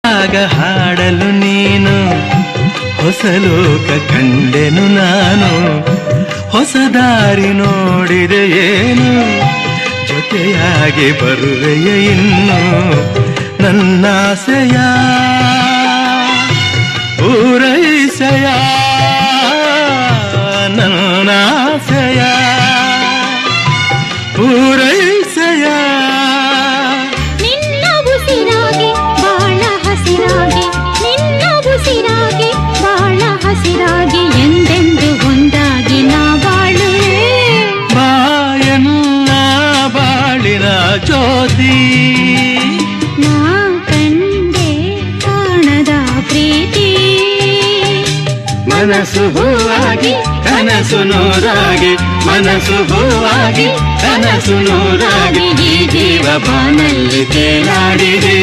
ಆಗ ಹಾಡಲು ನೀನು ಹೊಸ ಲೋಕ ಕಂಡೆನು ನಾನು, ಹೊಸ ದಾರಿ ನೋಡಿದೆ ಏನು, ಜೊತೆಯಾಗಿ ಬರುವೆಯ ಇನ್ನು ನನ್ನಾಸೆಯ ಪೂರೈಸೆಯ ನನ್ನಾಸೆಯ ಪೂರೈಸೆಯ. ನಿನ್ನ ಉಸಿರಾಗಿ ಬಾಳ ಹಸಿರಾಗಿ, ನಿನ್ನ ಉಸಿರಾಗಿ ಬಾಳ ಹಸಿರಾಗಿ, ಎಂದೆಂದು ಒಂದಾಗಿ ನಾ ಬಾಳುವೆ. ಬಾಯನ್ನ ಬಾಳಿನ ಜ್ಯೋತಿ, ನಾ ಕಂಡೆ ಕಾಣದ ಪ್ರೀತಿ. ಮನಸ್ಸು ಹೂವಾಗಿ ಕನಸು ನೂರಾಗಿ, ಮನಸ್ಸು ಹೂವಾಗಿ ಕನಸು ನೂರಾಗಿ, ಈ ಜೀವ ಬಾನಲ್ಲಿ ತೇಲಾಡಿದೆ.